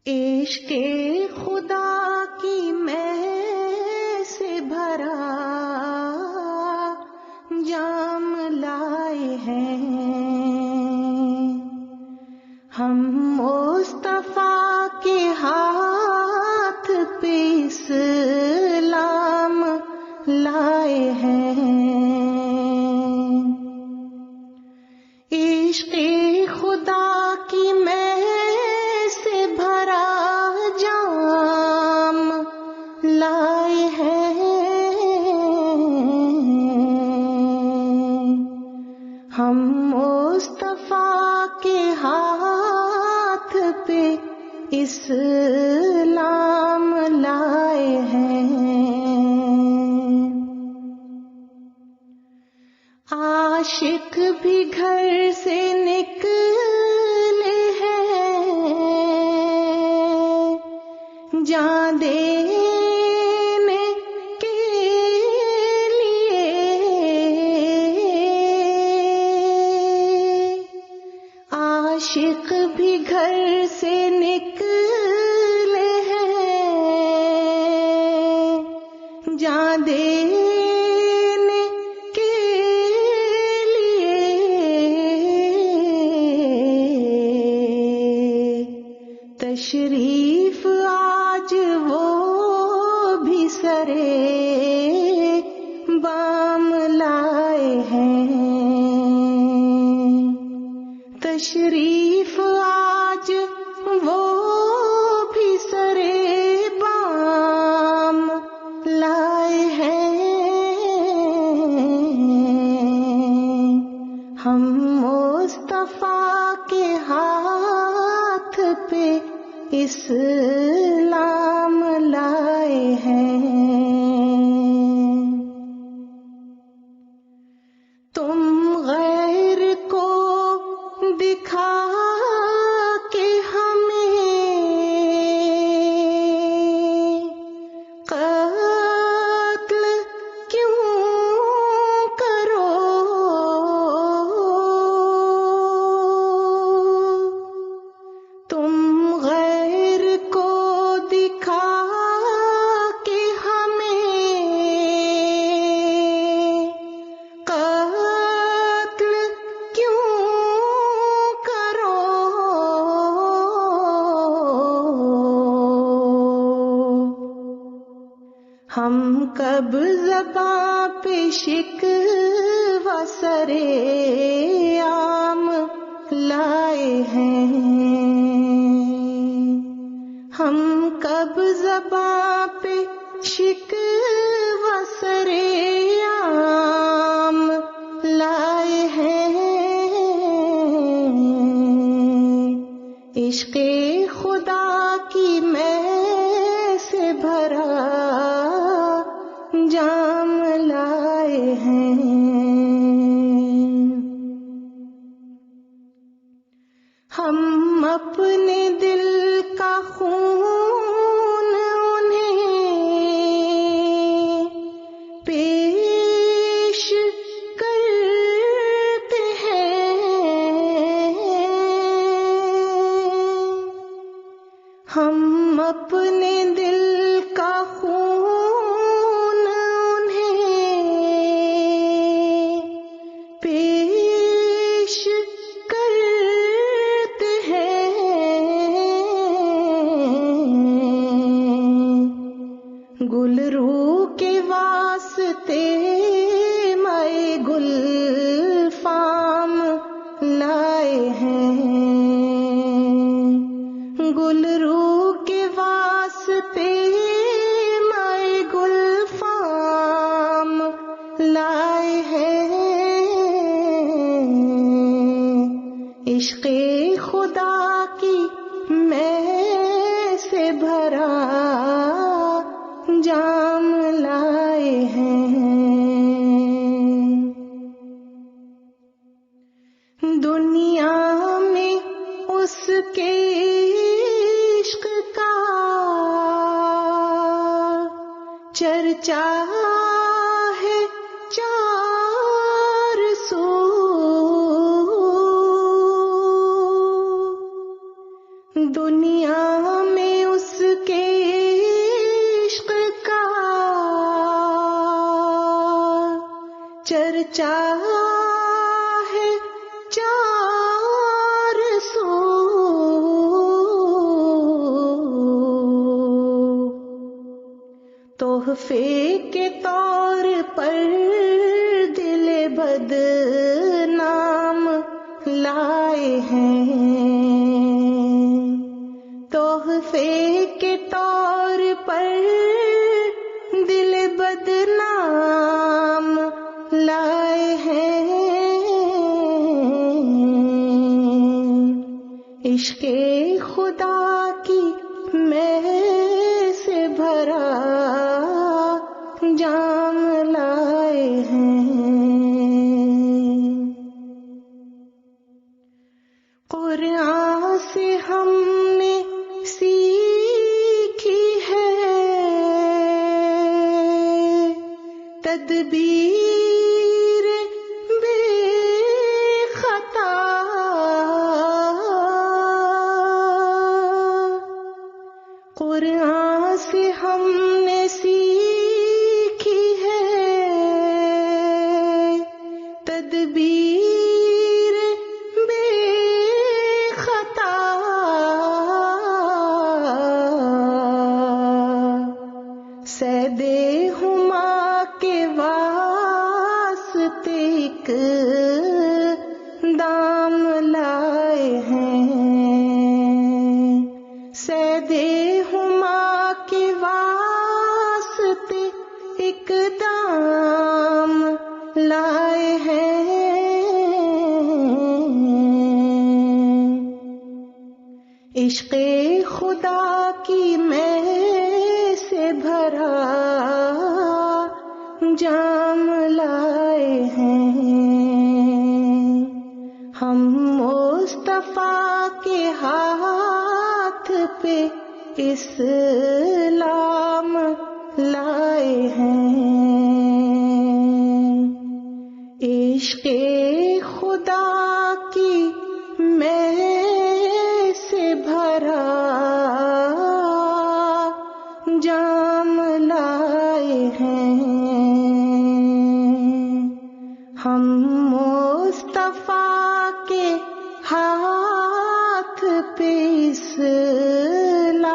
عشق خدا کی میں سے بھرا جام لائے ہیں ہم مصطفیٰ کے ہاتھ پہ اسلام لائے ہیں. عشق خدا کی میں سے بھرا جام لائے ہیں ہم مصطفیٰ کے ہاتھ پہ اسلام لائے ہیں. عاشق بھی گھر سے نکلے ہیں جان دینے کے لیے. عاشق بھی گھر سے نکلے ہیں جان دینے تشریف آج وہ بھی سرے بام لائے ہیں. تشریف آج وہ بھی سرے بام لائے ہیں ہم مصطفیٰ کے ہاتھ پہ اسلام لائے ہیں. تم غیر کو دکھا کے ہمیں قتل کیوں کرو. تم غیر کو دکھا کے ہمیں قتل کیوں کرو. ہم کب زباں پہ شکوہ سرے عام لائے ہیں ہم کب زباں پہ شکوہ سرے عام لائے ہیں. عشق خدا کی میں سے بھرا جام لائے ہیں. ہم اپنے دل کا خون انہیں پیش کرتے ہیں. ہم اپنے دل کا خون انہیں پیش کرتے ہیں. گل رو کے واسطے میں گل فام لائے ہیں. گل رو کے واسطے میں گل فام لائے ہیں. عشق خدا کی میں سے بھرا جام لائے ہیں. دنیا میں اس کے عشق کا چرچا ہے چار سو. دنیا دنیا میں اس کے عشق کا چرچا ہے چار سو، تحفے کے طور پر دل بدنام لائے ہیں، تحفے کے طور پر دل بدنام لائے ہیں، عشق خدا کی مہ سے بھرا جام لائے ہیں، قرآن سے ہم نے سیکھی ہے تدبیر بے خطا، قرآن سے ہم نے سیکھی ہے تدبیر بے خطا، سید ہما کے واسطے ایک دام لائے ہیں، سید ہما کے واسطے ایک دام لائے ہیں، عشق خدا کی مہ سے بھرا جام لائے ہیں، ہم مصطفیٰ کے ہاتھ پہ اسلام لائے ہیں، عشق خدا کی مہ سے بھرا جام لائے ہیں، ہم مصطفیٰ کے ہاتھ پہ اسلام